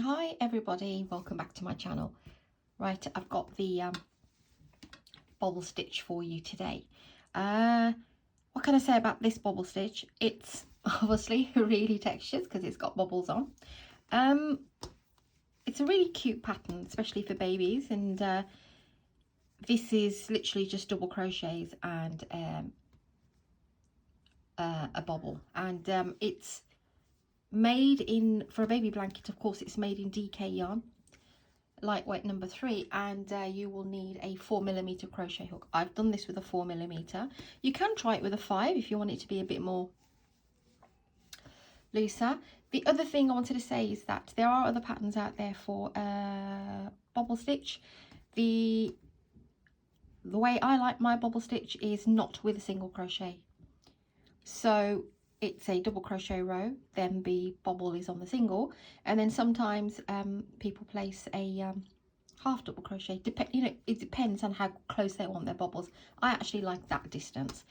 Hi everybody, welcome back to my channel. Right, I've got the bobble stitch for you today. What can I say about this bobble stitch? It's obviously really textured because it's got bubbles on. It's a really cute pattern, especially for babies, and this is literally just double crochets and a bobble, and it's made in, for a baby blanket, of course, it's made in DK yarn, lightweight number 3, and you will need a 4mm crochet hook. I've done this with a 4mm. You can try it with a 5 if you want it to be a bit more looser. The other thing I wanted to say is that there are other patterns out there for bobble stitch. The way I like my bobble stitch is not with a single crochet. So it's a double crochet row, then the bobble is on the single, and then sometimes people place a half double crochet. It depends on how close they want their bobbles. I actually like that distance.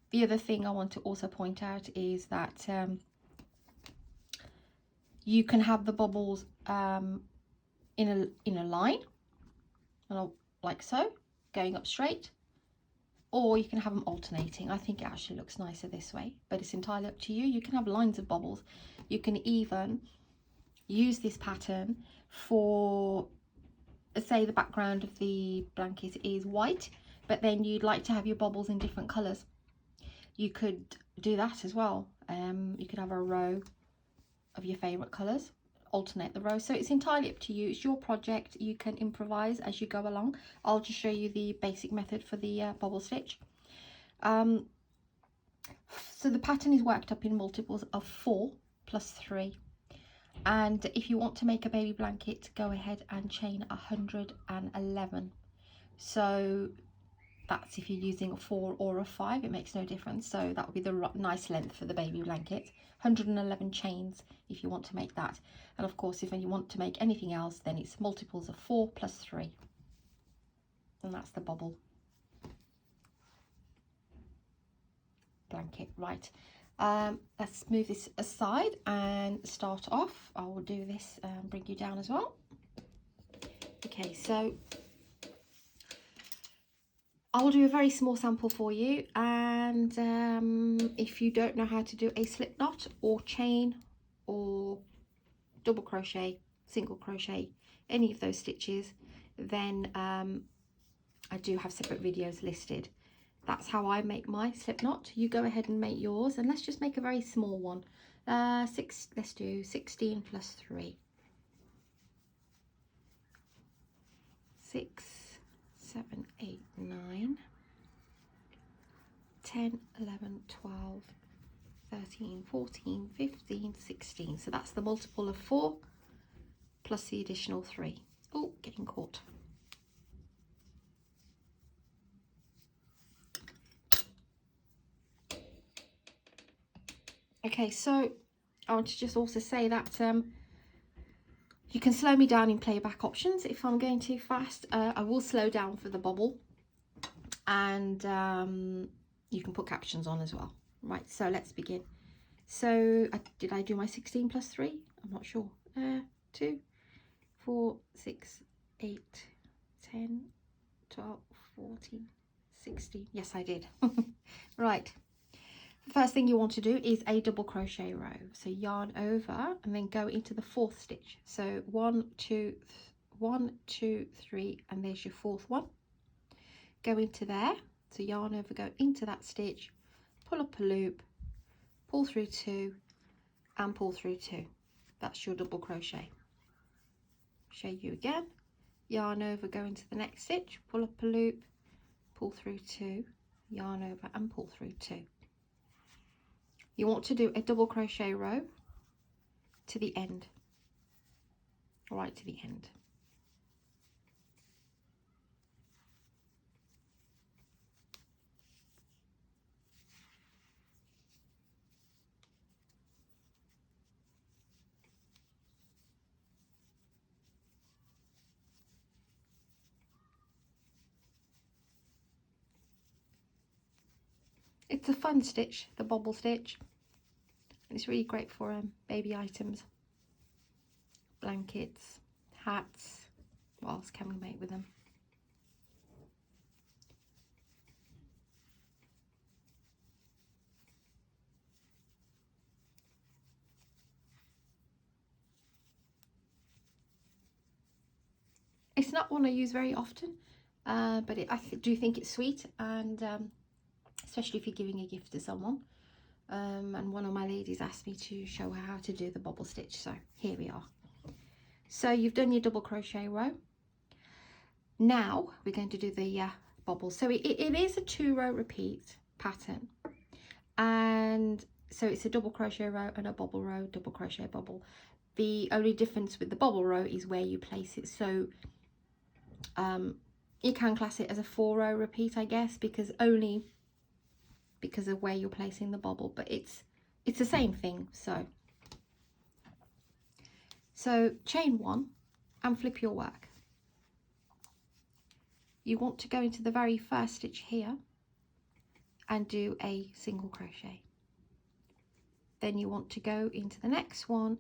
The other thing I want to also point out is that you can have the bobbles in a line, like so, going up straight, or you can have them alternating. I think it actually looks nicer this way, but it's entirely up to you. You can have lines of bobbles. You can even use this pattern for, say, the background of the blanket is white, but then you'd like to have your bobbles in different colours. You could do that as well. You could have a row of your favourite colours, alternate the rows. So it's entirely up to you. It's your project. You can improvise as you go along. I'll just show you the basic method for the bobble stitch. So the pattern is worked up in multiples of 4 plus 3. And if you want to make a baby blanket, go ahead and chain 111. So that's if you're using a 4 or a 5, it makes no difference. So that would be the nice length for the baby blanket. 111 chains if you want to make that. And of course, if you want to make anything else, then it's multiples of 4 plus 3. And that's the bobble blanket. Right. Let's move this aside and start off. I will do this and bring you down as well. Okay, so I'll do a very small sample for you, and if you don't know how to do a slip knot or chain or double crochet, single crochet, any of those stitches, then I do have separate videos listed. That's how I make my slip knot. You go ahead and make yours, and let's just make a very small one. Let's do 16 plus 3. 6, 7, 8, 9, 10, 11, 12, 13, 14, 15, 16. So that's the multiple of 4 plus the additional 3. Oh, getting caught. Okay, so I want to just also say that you can slow me down in playback options if I'm going too fast. I will slow down for the bobble, and you can put captions on as well. Right, so let's begin. So did I do my 16 plus 3? I'm not sure. 2, 4, 6, 8, 10, 12, 14, 16. Yes, I did. Right. The first thing you want to do is a double crochet row. So yarn over and then go into the 4th stitch. So 1, 2, 3, and there's your 4th one. Go into there. So yarn over, go into that stitch, pull up a loop, pull through 2, and pull through 2. That's your double crochet. Show you again. Yarn over, go into the next stitch, pull up a loop, pull through 2, yarn over, and pull through 2. You want to do a double crochet row to the end, right to the end. It's a fun stitch, the bobble stitch. It's really great for baby items, blankets, hats. What else can we make with them? It's not one I use very often, but I do think it's sweet, and especially if you're giving a gift to someone. And one of my ladies asked me to show her how to do the bobble stitch, so here we are. So you've done your double crochet row. Now we're going to do the bobble. So it is a 2-row repeat pattern, and so it's a double crochet row and a bobble row, double crochet, bobble. The only difference with the bobble row is where you place it. So you can class it as a 4-row repeat, I guess, because of where you're placing the bobble, but it's the same thing. So chain 1 and flip your work. You want to go into the very first stitch here and do a single crochet. Then you want to go into the next one,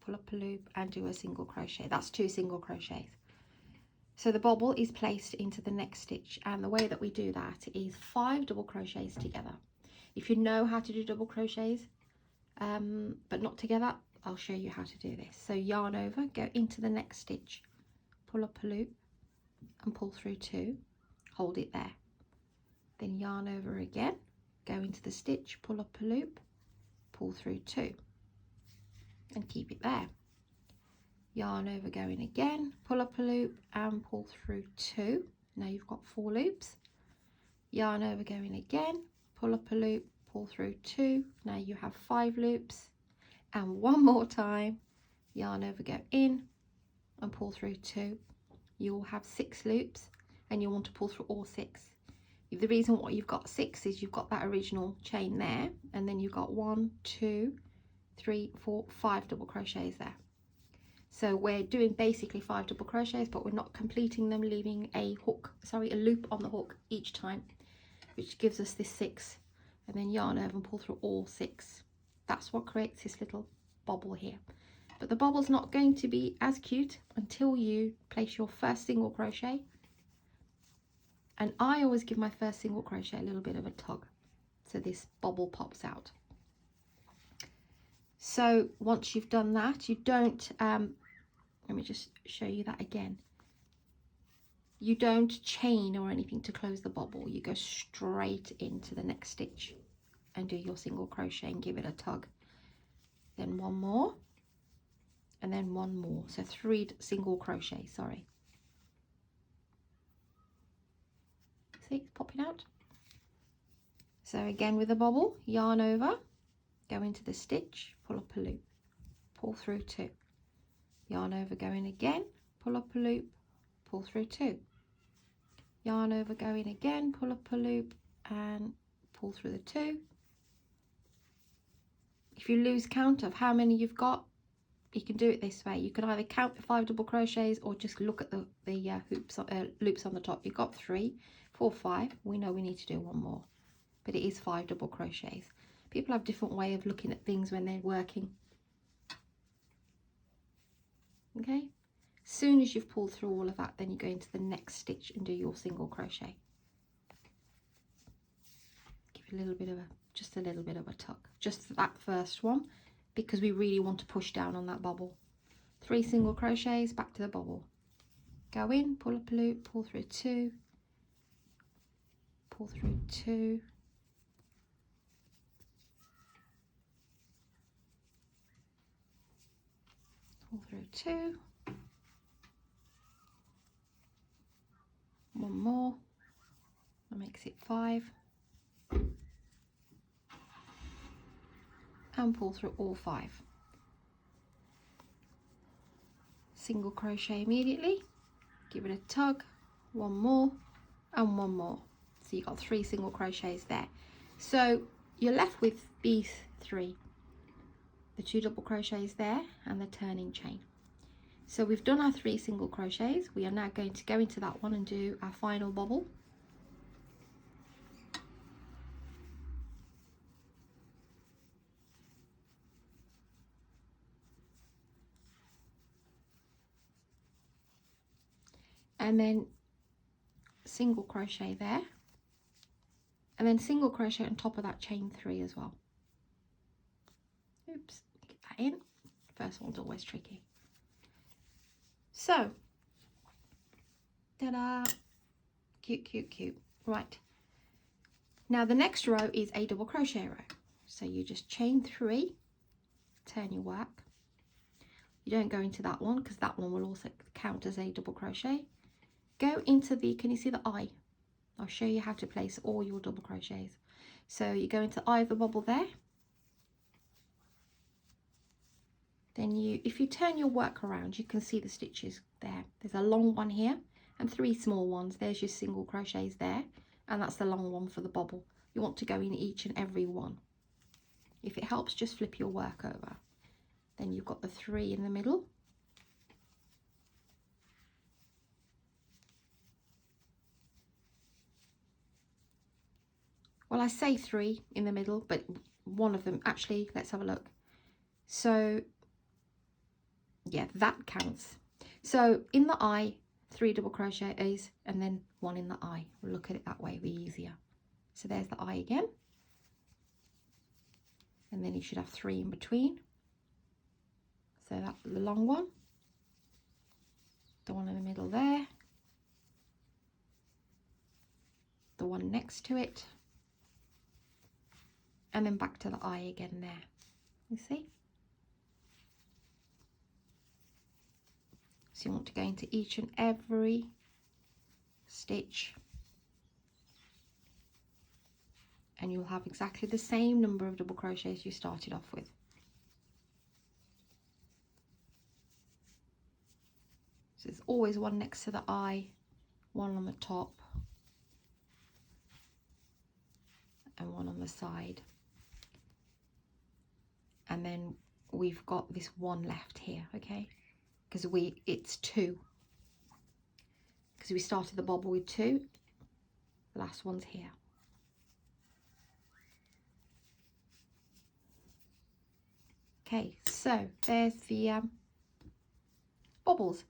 pull up a loop and do a single crochet. That's 2 single crochets. So the bobble is placed into the next stitch, and the way that we do that is 5 double crochets together. If you know how to do double crochets but not together, I'll show you how to do this. So yarn over, go into the next stitch, pull up a loop and pull through 2, hold it there. Then yarn over again, go into the stitch, pull up a loop, pull through 2 and keep it there. Yarn over, go in again, pull up a loop and pull through 2. Now you've got 4 loops. Yarn over, go in again, pull up a loop, pull through 2. Now you have 5 loops. And one more time, yarn over, go in and pull through 2. You'll have 6 loops, and you want to pull through all 6. The reason why you've got 6 is you've got that original chain there, and then you've got 1, 2, 3, 4, 5 double crochets there. So we're doing basically 5 double crochets, but we're not completing them, leaving a loop on the hook each time, which gives us this 6. And then yarn over and pull through all 6. That's what creates this little bobble here. But the bobble's not going to be as cute until you place your first single crochet. And I always give my first single crochet a little bit of a tug, so this bobble pops out. So once you've done that, you don't, let me just show you that again. You don't chain or anything to close the bobble. You go straight into the next stitch and do your single crochet and give it a tug. Then 1 more, and then 1 more. So 3 single crochets, sorry. See, it's popping out. So again with the bobble, yarn over, go into the stitch, pull up a loop, pull through 2. Yarn over, go in again, pull up a loop, pull through 2. Yarn over, go in again, pull up a loop and pull through the 2. If you lose count of how many you've got, you can do it this way. You can either count the 5 double crochets or just look at the loops on the top. You've got 3, 4, 5. We know we need to do 1 more, but it is 5 double crochets. People have different way of looking at things when they're working. Okay, as soon as you've pulled through all of that, then you go into the next stitch and do your single crochet. Give it a little bit of just a little bit of a tug, just for that first one, because we really want to push down on that bobble. 3 single crochets, back to the bobble. Go in, pull up a loop, pull through 2, pull through 2, pull through 2, 1 more, that makes it 5, and pull through all 5. Single crochet immediately, give it a tug, 1 more and 1 more. So you've got 3 single crochets there. So you're left with these 3, the 2 double crochets there and the turning chain. So we've done our 3 single crochets. We are now going to go into that one and do our final bobble. and then single crochet there, and then single crochet on top of that chain 3 as well. Oops, get that in. First one's always tricky. So, ta-da, cute, cute, cute. Right, now the next row is a double crochet row. So you just chain 3, turn your work. You don't go into that one because that one will also count as a double crochet. Go into the, can you see the eye? I'll show you how to place all your double crochets. So you go into the eye of the bobble there. Then you, if you turn your work around, you can see the stitches there. There's a long one here and 3 small ones. There's your single crochets there, and that's the long one for the bobble. You want to go in each and every one. If it helps, just flip your work over. Then you've got the 3 in the middle. Well, I say 3 in the middle, but one of them, actually, let's have a look. So, yeah, that counts. So in the eye, 3 double crochets, and then 1 in the eye. We'll look at it that way, it'll be easier. So there's the eye again. And then you should have 3 in between. So that's the long one. The one in the middle there. The one next to it. And then back to the eye again there. You see? So you want to go into each and every stitch, and you'll have exactly the same number of double crochets you started off with. So there's always one next to the eye, one on the top, and one on the side. And then we've got this one left here, okay? Because it's 2. Because we started the bobble with 2. The last one's here. Okay, so there's the bobbles.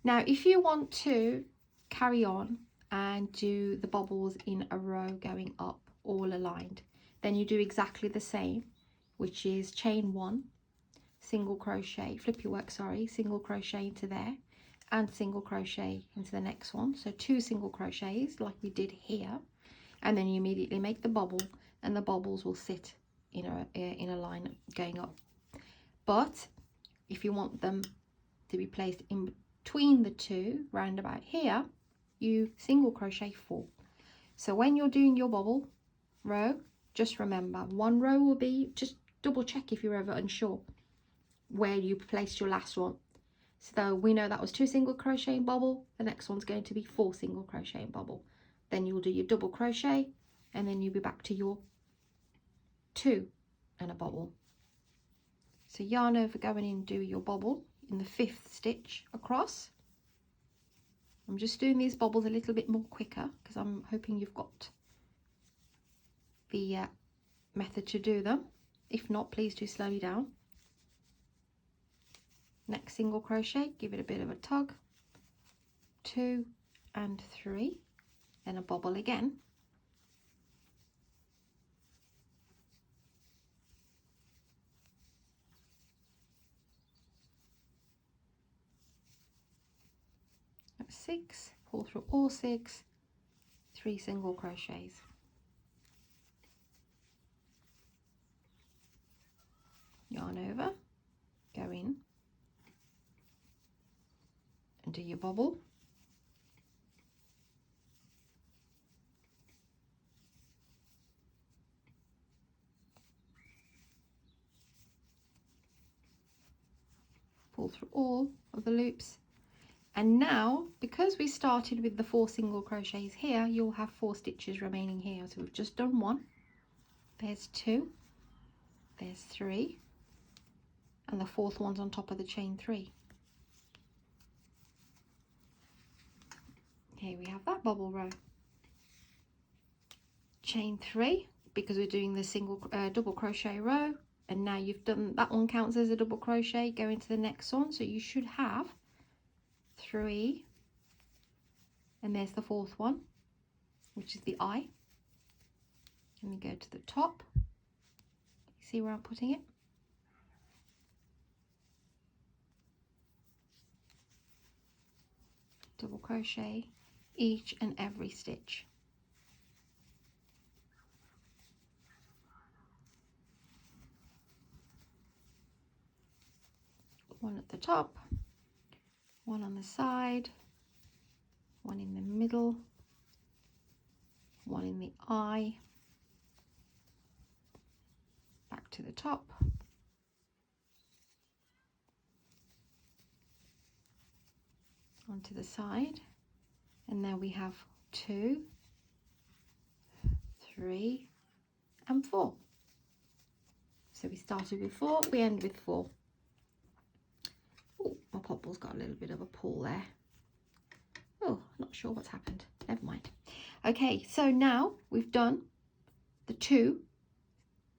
Now, if you want to carry on and do the bobbles in a row going up, all aligned, then you do exactly the same, which is chain 1, single crochet, flip your work, sorry, single crochet into there, and single crochet into the next one. So 2 single crochets like we did here, and then you immediately make the bobble, and the bobbles will sit in a line going up. But if you want them to be placed in between the 2, round about here, you single crochet 4. So when you're doing your bobble row, just remember, one row will be, just double check if you're ever unsure where you placed your last one. So we know that was 2 single crochet in bobble. The next one's going to be 4 single crochet in bobble. Then you'll do your double crochet, and then you'll be back to your 2 and a bobble. So yarn over, going in, do your bobble in the 5th stitch across. I'm just doing these bobbles a little bit more quicker because I'm hoping you've got the method to do them. If not, please do slow down. Next single crochet, give it a bit of a tug, 2 and 3, then a bobble again. That's 6, pull through all 6, 3 single crochets. Yarn over, go in, and do your bobble. Pull through all of the loops. And now, because we started with the 4 single crochets here, you'll have 4 stitches remaining here. So we've just done 1. There's 2. There's 3. And the 4th one's on top of the chain 3. Here we have that bobble row. Chain 3, because we're doing the single double crochet row, and now you've done that one, counts as a double crochet. Go into the next one, so you should have 3 And there's the fourth one, which is the eye. And we go to the top. See where I'm putting it? Double crochet each and every stitch. One at the top, one on the side, one in the middle, one in the eye, back to the top, onto the side, and there we have 2, 3 and 4. So we started with 4, we end with 4. Oh, my popple's got a little bit of a pull there. Oh, not sure what's happened. Never mind. Okay, so now we've done the 2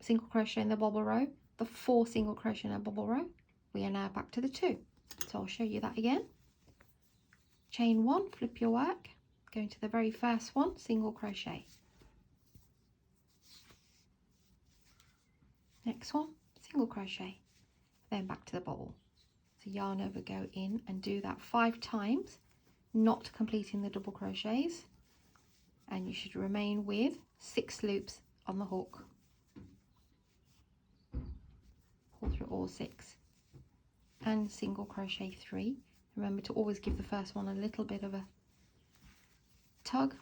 single crochet in the bobble row, the 4 single crochet in a bobble row. We are now back to the 2. So I'll show you that again. Chain 1, flip your work, go into the very first one, single crochet. Next one, single crochet, then back to the bobble. So yarn over, go in and do that 5 times, not completing the double crochets, and you should remain with 6 loops on the hook. Pull through all 6 and single crochet 3. Remember to always give the first one a little bit of a tug.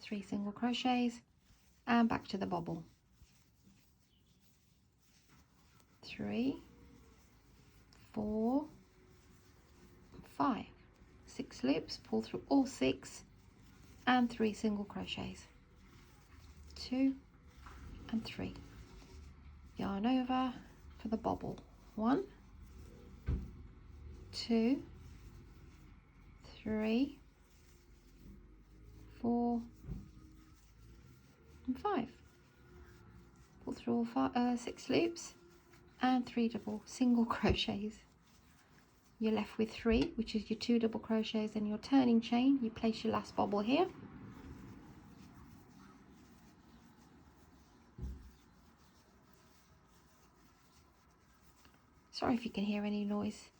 3 single crochets and back to the bobble. 3, 4, 5, 6 loops, pull through all 6 and 3 single crochets, 2 and 3. Yarn over for the bobble. 1, 2, 3, 4 and 5. Pull through all 6 loops and 3 double single crochets. You're left with 3, which is your 2 double crochets and your turning chain. You place your last bobble here. Sorry if you can hear any noise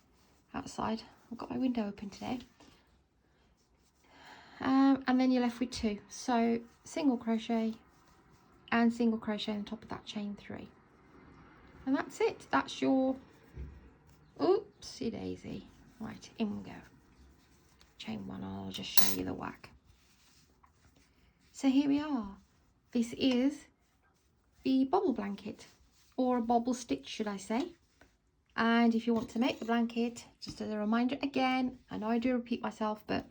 outside. I've got my window open today. And then you're left with 2. So single crochet and single crochet on top of that chain 3. And that's it. That's your, oopsie daisy. Right, in we go. Chain 1, I'll just show you the whack. So here we are. This is the bobble blanket, or a bobble stitch should I say. And if you want to make the blanket, just as a reminder again, I know I do repeat myself, but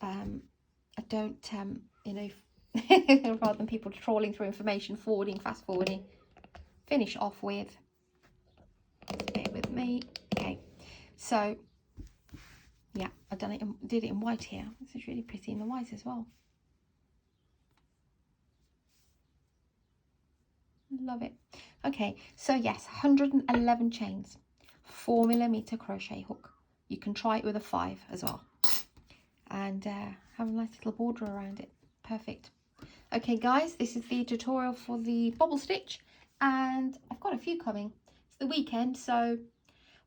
I don't, you know, rather than people trawling through information, forwarding, fast forwarding, finish off with, bear with me. Okay, so yeah, I've done it did it in white here. This is really pretty in the white as well. Love it. Okay, so yes, 111 chains, 4mm crochet hook. You can try it with a 5 as well, and have a nice little border around it. Perfect. Okay guys, this is the tutorial for the bobble stitch, and I've got a few coming. It's the weekend, so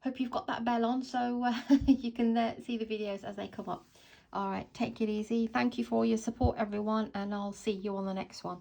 hope you've got that bell on so you can see the videos as they come up. All right, take it easy. Thank you for your support everyone, and I'll see you on the next one.